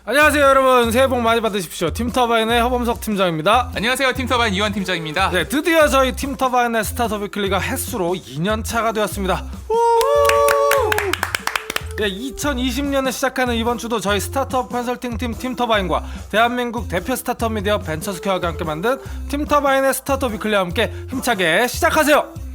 안녕하세요 여러분, 새해 복 많이 받으십시오. 팀터바인의 허범석 팀장입니다. 안녕하세요. 팀터바인 이완 팀장입니다. 네, 드디어 저희 팀터바인의 스타트업 위클리가 횟수로 2년차가 되었습니다. 네, 2020년에 시작하는 이번 주도 저희 스타트업 컨설팅팀 팀터바인과 대한민국 대표 스타트업 미디어 벤처스퀘어가 함께 만든 팀터바인의 스타트업 위클리와 함께 힘차게 시작하세요.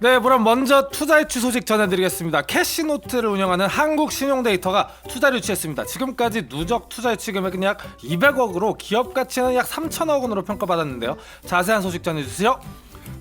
네, 그럼 먼저 투자 유치 소식 전해드리겠습니다. 캐시노트를 운영하는 한국신용데이터가 투자를 유치했습니다. 지금까지 누적 투자 유치 금액은 약 200억으로 기업 가치는 약 3천억 원으로 평가받았는데요. 자세한 소식 전해주세요.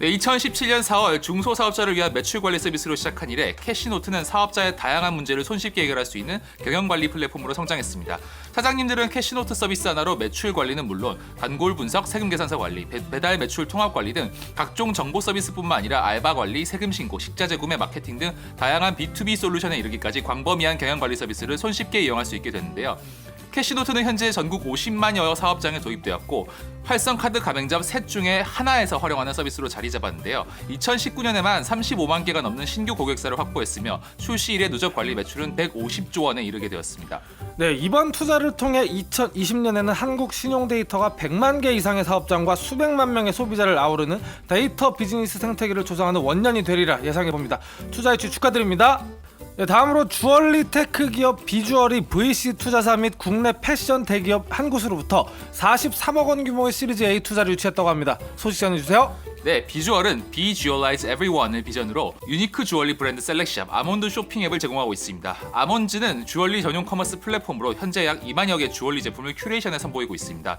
네, 2017년 4월 중소사업자를 위한 매출관리 서비스로 시작한 이래 캐시노트는 사업자의 다양한 문제를 손쉽게 해결할 수 있는 경영관리 플랫폼으로 성장했습니다. 사장님들은 캐시노트 서비스 하나로 매출관리는 물론 단골 분석, 세금계산서 관리, 배달 매출 통합관리 등 각종 정보 서비스뿐만 아니라 알바 관리, 세금 신고, 식자 재구매, 마케팅 등 다양한 B2B 솔루션에 이르기까지 광범위한 경영관리 서비스를 손쉽게 이용할 수 있게 됐는데요. 캐시노트는 현재 전국 50만여 사업장에 도입되었고 활성카드 가맹점 셋 중에 하나에서 활용하는 서비스로 자리 잡았는데요. 2019년에만 35만 개가 넘는 신규 고객사를 확보했으며 출시 이래 누적 관리 매출은 150조 원에 이르게 되었습니다. 네, 이번 투자를 통해 2020년에는 한국 신용데이터가 100만 개 이상의 사업장과 수백만 명의 소비자를 아우르는 데이터 비즈니스 생태계를 조성하는 원년이 되리라 예상해봅니다. 투자 유치 축하드립니다. 네, 다음으로 주얼리 테크 기업 비주얼이 VC 투자사 및 국내 패션 대기업 한 곳으로부터 43억 원 규모의 시리즈 A 투자를 유치했다고 합니다. 소식 전해주세요. 네, 비주얼은 Be Jewelize Everyone을 비전으로 유니크 주얼리 브랜드 셀렉샵 아몬드 쇼핑 앱을 제공하고 있습니다. 아몬즈는 주얼리 전용 커머스 플랫폼으로 현재 약 2만여 개 주얼리 제품을 큐레이션해 선보이고 있습니다.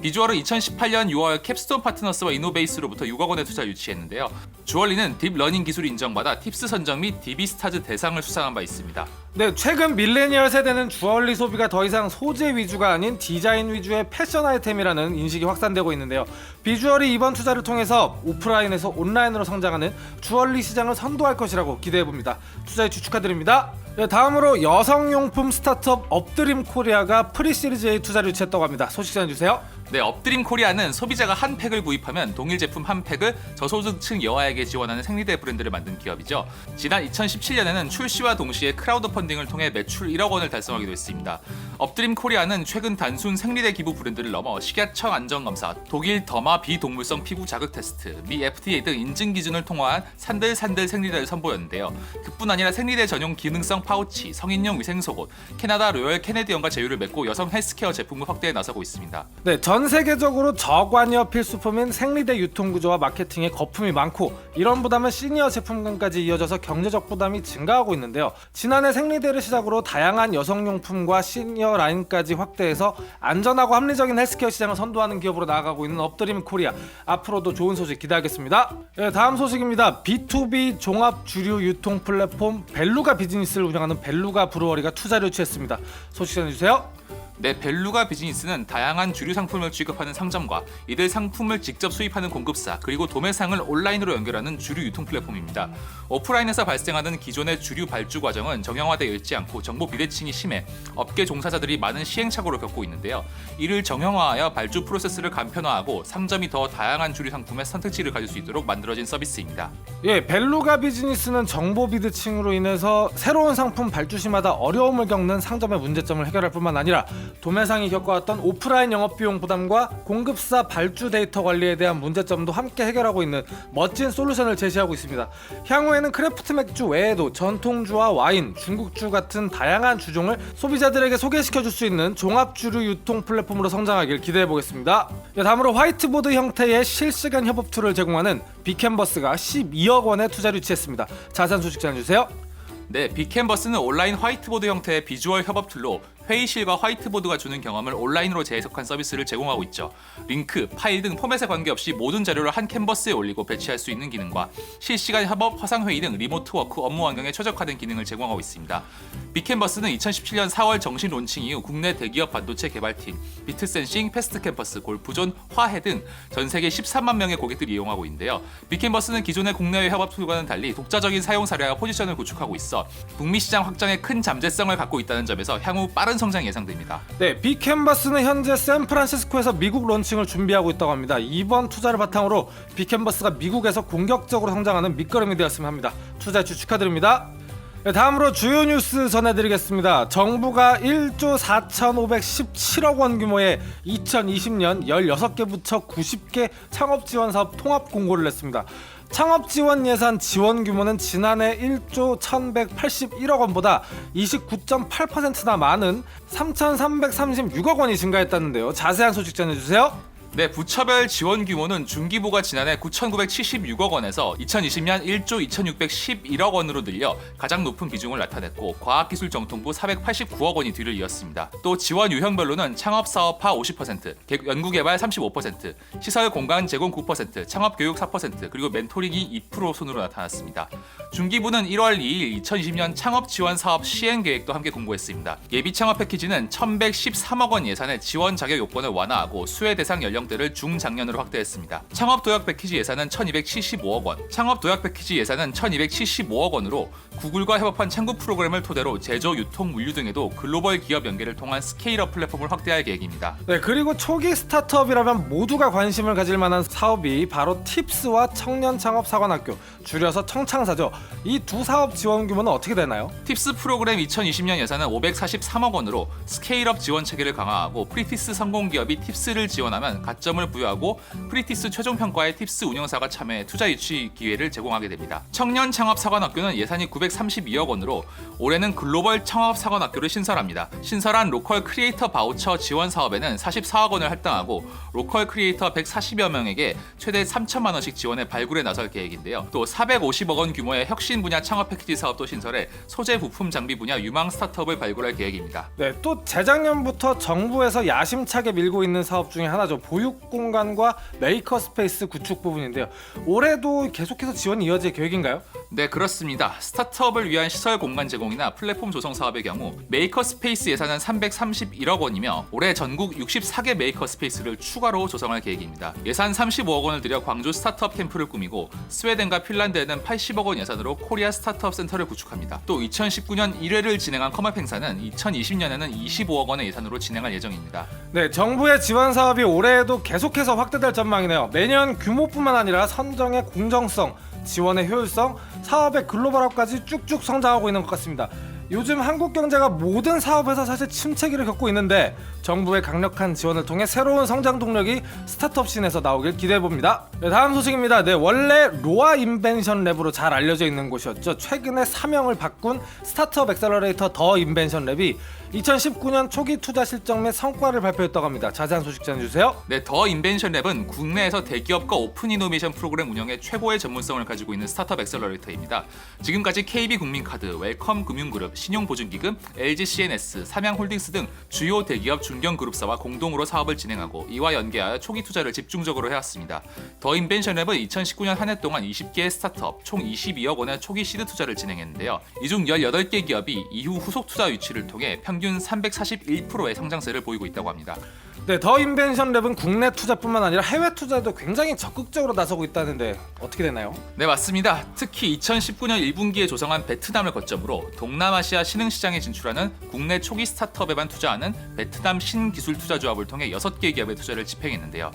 비주얼은 2018년 6월 캡스톤 파트너스와 이노베이스로부터 6억 원의 투자를 유치했는데요. 주얼리는 딥러닝 기술이 인정받아 팁스 선정 및 DB스타즈 대상을 수상한 바 있습니다. 네, 최근 밀레니얼 세대는 주얼리 소비가 더 이상 소재 위주가 아닌 디자인 위주의 패션 아이템이라는 인식이 확산되고 있는데요. 비주얼이 이번 투자를 통해서 오프라인에서 온라인으로 성장하는 주얼리 시장을 선도할 것이라고 기대해봅니다. 투자 유치 축하드립니다. 네, 다음으로 여성용품 스타트업 업드림 코리아가 프리시리즈 A 투자를 유치했다고 합니다. 소식 전해주세요. 네, 업드림 코리아는 소비자가 한 팩을 구입하면 동일 제품 한 팩을 저소득층 여아에게 지원하는 생리대 브랜드를 만든 기업이죠. 지난 2017년에는 출시와 동시에 크라우드 펀딩을 통해 매출 1억 원을 달성하기도 했습니다. 업드림 코리아는 최근 단순 생리대 기부 브랜드를 넘어 식약청 안전검사, 독일 더마 비동물성 피부 자극 테스트, 미 FDA 등 인증 기준을 통과한 산들산들 생리대를 선보였는데요. 그뿐 아니라 생리대 전용 기능성 파우치, 성인용 위생 속옷, 캐나다 로열 캐네디언과 제휴를 맺고 여성 헬스케어 제품군 확대에 나서고 있습니다. 네, 전 세계적으로 저관여 필수품인 생리대 유통 구조와 마케팅에 거품이 많고 이런 부담은 시니어 제품군까지 이어져서 경제적 부담이 증가하고 있는데요. 지난해 생리대를 시작으로 다양한 여성용품과 시니어 라인까지 확대해서 안전하고 합리적인 헬스케어 시장을 선도하는 기업으로 나아가고 있는 업드림 코리아, 앞으로도 좋은 소식 기대하겠습니다. 네, 다음 소식입니다. B2B 종합 주류 유통 플랫폼 벨루가 비즈니스를 운영하는 벨루가 브루어리가 투자를 유치했습니다. 소식 전해주세요. 네, 벨루가 비즈니스는 다양한 주류 상품을 취급하는 상점과 이들 상품을 직접 수입하는 공급사 그리고 도매상을 온라인으로 연결하는 주류 유통 플랫폼입니다. 오프라인에서 발생하는 기존의 주류 발주 과정은 정형화되어 있지 않고 정보 비대칭이 심해 업계 종사자들이 많은 시행착오를 겪고 있는데요. 이를 정형화하여 발주 프로세스를 간편화하고 상점이 더 다양한 주류 상품의 선택지를 가질 수 있도록 만들어진 서비스입니다. 예, 벨루가 비즈니스는 정보 비대칭으로 인해서 새로운 상품 발주 시마다 어려움을 겪는 상점의 문제점을 해결할 뿐만 아니라 도매상이 겪어왔던 오프라인 영업비용 부담과 공급사 발주 데이터 관리에 대한 문제점도 함께 해결하고 있는 멋진 솔루션을 제시하고 있습니다. 향후에는 크래프트 맥주 외에도 전통주와 와인, 중국주 같은 다양한 주종을 소비자들에게 소개시켜줄 수 있는 종합주류 유통 플랫폼으로 성장하길 기대해보겠습니다. 다음으로 화이트보드 형태의 실시간 협업 툴을 제공하는 빅캔버스가 12억 원의 투자를 유치했습니다. 자세한 소식 전해주세요. 네, 빅캔버스는 온라인 화이트보드 형태의 비주얼 협업 툴로 회의실과 화이트보드가 주는 경험을 온라인으로 재해석한 서비스를 제공하고 있죠. 링크, 파일 등 포맷에 관계없이 모든 자료를 한 캔버스에 올리고 배치할 수 있는 기능과 실시간 협업, 화상회의 등 리모트 워크 업무 환경에 최적화된 기능을 제공하고 있습니다. 빅캔버스는 2017년 4월 정식 론칭 이후 국내 대기업 반도체 개발팀, 비트센싱, 패스트캠퍼스, 골프존, 화해 등 전 세계 13만 명의 고객들이 이용하고 있는데요. 빅캔버스는 기존의 국내외 협업 툴과는 달리 독자적인 사용 사례와 포지션을 구축하고 있어 북미 시장 확장에 큰 잠재성을 갖고 있다는 점에서 향후 빠른 성장이 예상됩니다. 네, 빅캔버스는 현재 샌프란시스코에서 미국 론칭을 준비하고 있다고 합니다. 이번 투자를 바탕으로 빅캔버스가 미국에서 공격적으로 성장하는 밑거름이 되었으면 합니다. 투자 유치 축하드립니다. 네, 다음으로 주요 뉴스 전해드리겠습니다. 정부가 1조 4,517억 원 규모의 2020년 16개 부처 90개 창업지원사업 통합 공고를 냈습니다. 창업지원 예산 지원 규모는 지난해 1조 1,181억 원보다 29.8%나 많은 3,336억 원이 증가했다는데요. 자세한 소식 전해주세요. 네, 부처별 지원 규모는 중기부가 지난해 9,976억 원에서 2020년 1조 2,611억 원으로 늘려 가장 높은 비중을 나타냈고 과학기술정통부 489억 원이 뒤를 이었습니다. 또 지원 유형별로는 창업사업화 50%, 연구개발 35%, 시설 공간 제공 9%, 창업교육 4%, 그리고 멘토링이 2% 순으로 나타났습니다. 중기부는 1월 2일 2020년 창업지원사업 시행계획도 함께 공고했습니다. 예비창업 패키지는 1,113억 원 예산의 지원 자격 요건을 완화하고 수혜 대상 연령대를 중장년으로 확대했습니다. 창업도약 패키지 예산은 1,275억 원, 창업도약 패키지 예산은 1,275억 원으로 구글과 협업한 창구 프로그램을 토대로 제조, 유통, 물류 등에도 글로벌 기업 연계를 통한 스케일업 플랫폼을 확대할 계획입니다. 네, 그리고 초기 스타트업이라면 모두가 관심을 가질 만한 사업이 바로 팁스와 청년창업사관학교, 줄여서 청창사죠. 이 두 사업 지원 규모는 어떻게 되나요? 팁스 프로그램 2020년 예산은 543억 원으로 스케일업 지원 체계를 강화하고 프리티스 성공기업이 팁스를 지원하면 가점을 부여하고 프리티스 최종평가에 팁스 운영사가 참여해 투자 유치 기회를 제공하게 됩니다. 청년창업사관학교는 예산이 932억 원으로 올해는 글로벌 창업사관학교를 신설합니다. 신설한 로컬 크리에이터 바우처 지원 사업에는 44억 원을 할당하고 로컬 크리에이터 140여 명에게 최대 3천만 원씩 지원해 발굴에 나설 계획인데요. 또 450억 원 규모의 혁신 분야 창업 패키지 사업도 신설해 소재 부품 장비 분야 유망 스타트업을 발굴할 계획입니다. 네, 또 재작년부터 정부에서 야심차게 밀고 있는 사업 중에 하나죠. 보육공간과 메이커 스페이스 구축 부분인데요. 올해도 계속해서 지원이 이어질 계획인가요? 네, 그렇습니다. 스타트업을 위한 시설 공간 제공이나 플랫폼 조성 사업의 경우 메이커 스페이스 예산은 331억 원이며 올해 전국 64개 메이커 스페이스를 추가로 조성할 계획입니다. 예산 35억 원을 들여 광주 스타트업 캠프를 꾸미고 스웨덴과 핀란드에는 80억 원 예산으로 코리아 스타트업 센터를 구축합니다. 또 2019년 1회를 진행한 컴업 행사는 2020년에는 25억 원의 예산으로 진행할 예정입니다. 네, 정부의 지원 사업이 올해에도 계속해서 확대될 전망이네요. 매년 규모뿐만 아니라 선정의 공정성, 지원의 효율성, 사업의 글로벌화까지 쭉쭉 성장하고 있는 것 같습니다. 요즘 한국 경제가 모든 사업에서 사실 침체기를 겪고 있는데 정부의 강력한 지원을 통해 새로운 성장 동력이 스타트업 씬에서 나오길 기대해봅니다. 네, 다음 소식입니다. 네, 원래 로아 인벤션 랩으로 잘 알려져 있는 곳이었죠. 최근에 사명을 바꾼 스타트업 엑셀러레이터 더 인벤션 랩이 2019년 초기 투자 실적 및 성과를 발표했다고 합니다. 자세한 소식 전해주세요. 네, 더 인벤션 랩은 국내에서 대기업과 오픈 이노베이션 프로그램 운영에 최고의 전문성을 가지고 있는 스타트업 엑셀러레이터입니다. 지금까지 KB국민카드, 웰컴금융그룹, 신용보증기금, LGCNS, 삼양홀딩스 등 주요 대기업 중견그룹사와 공동으로 사업을 진행하고 이와 연계하여 초기 투자를 집중적으로 해왔습니다. 더 인벤션 랩은 2019년 한 해 동안 20개의 스타트업 총 22억 원의 초기 시드 투자를 진행했는데요. 이 중 18개 기업이 이후 후속 투자 유치를 통해 평균 341%의 성장세를 보이고 있다고 합니다. 네, 더 인벤션 랩은 국내 투자뿐만 아니라 해외 투자에도 굉장히 적극적으로 나서고 있다는데 어떻게 되나요? 네, 맞습니다. 특히 2019년 1분기에 조성한 베트남을 거점으로 동남아시아 신흥시장에 진출하는 국내 초기 스타트업에만 투자하는 베트남 신기술투자조합을 통해 6개 기업의 투자를 집행했는데요.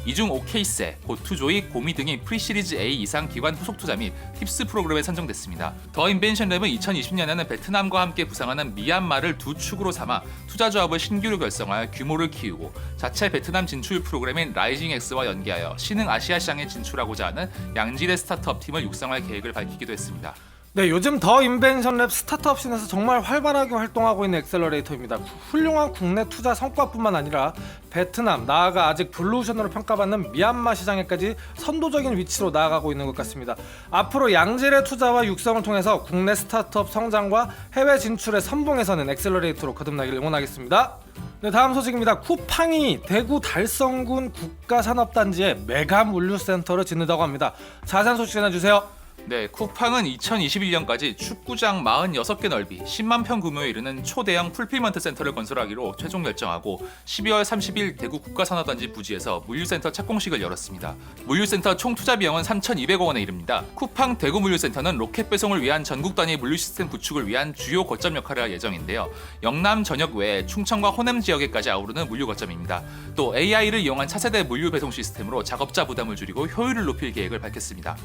이 중 오케이세, 고투조이, 고미 등이 프리시리즈 A 이상 기관 후속 투자 및 팁스 프로그램에 선정됐습니다. 더 인벤션 랩은 2020년에는 베트남과 함께 부상하는 미얀마를 두 축으로 삼아 투자조합을 신규로 결성하여 규모를 키우고 자체 베트남 진출 프로그램인 라이징X와 연계하여 신흥 아시아 시장에 진출하고자 하는 양질의 스타트업 팀을 육성할 계획을 밝히기도 했습니다. 네, 요즘 더 인벤션 랩 스타트업 씬에서 정말 활발하게 활동하고 있는 엑셀러레이터입니다. 훌륭한 국내 투자 성과뿐만 아니라 베트남, 나아가 아직 블루오션으로 평가받는 미얀마 시장에까지 선도적인 위치로 나아가고 있는 것 같습니다. 앞으로 양질의 투자와 육성을 통해서 국내 스타트업 성장과 해외 진출의 선봉에서는 엑셀러레이터로 거듭나길 응원하겠습니다. 네, 다음 소식입니다. 쿠팡이 대구 달성군 국가산업단지에 메가 물류센터를 짓는다고 합니다. 자세한 소식 전해주세요. 네, 쿠팡은 2021년까지 축구장 46개 넓이 10만 평 규모에 이르는 초대형 풀필먼트 센터를 건설하기로 최종 결정하고 12월 30일 대구 국가산업단지 부지에서 물류센터 착공식을 열었습니다. 물류센터 총 투자 비용은 3,200억 원에 이릅니다. 쿠팡 대구 물류센터는 로켓 배송을 위한 전국 단위 물류 시스템 구축을 위한 주요 거점 역할을 할 예정인데요. 영남 전역 외에 충청과 호남 지역에까지 아우르는 물류 거점입니다. 또 AI를 이용한 차세대 물류 배송 시스템으로 작업자 부담을 줄이고 효율을 높일 계획을 밝혔습니다.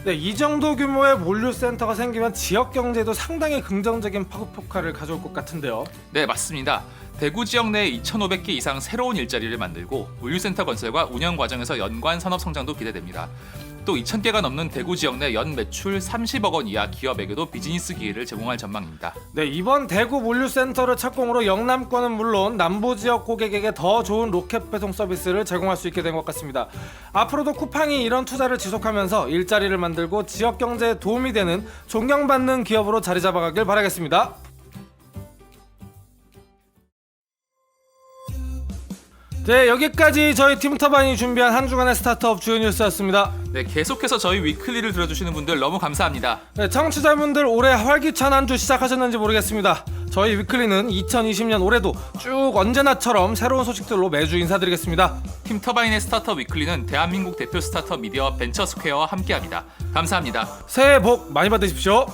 네, 이 정도 정도 규모의 물류센터가 생기면 지역 경제에도 상당히 긍정적인 파급 효과를 가져올 것 같은데요. 네, 맞습니다. 대구 지역 내에 2,500개 이상 새로운 일자리를 만들고 물류센터 건설과 운영 과정에서 연관 산업 성장도 기대됩니다. 또 2,000개가 넘는 대구 지역 내 연 매출 30억 원 이하 기업에게도 비즈니스 기회를 제공할 전망입니다. 네, 이번 대구 물류센터를 착공으로 영남권은 물론 남부 지역 고객에게 더 좋은 로켓 배송 서비스를 제공할 수 있게 된 것 같습니다. 앞으로도 쿠팡이 이런 투자를 지속하면서 일자리를 만들고 지역 경제에 도움이 되는 존경받는 기업으로 자리 잡아가길 바라겠습니다. 네, 여기까지 저희 팀터반이 준비한 한 주간의 스타트업 주요 뉴스였습니다. 네, 계속해서 저희 위클리를 들어주시는 분들 너무 감사합니다. 네, 청취자분들 올해 활기찬 한 주 시작하셨는지 모르겠습니다. 저희 위클리는 2020년 올해도 쭉 언제나처럼 새로운 소식들로 매주 인사드리겠습니다. 팀터바인의 스타트업 위클리는 대한민국 대표 스타트업 미디어 벤처스퀘어와 함께합니다. 감사합니다. 새해 복 많이 받으십시오.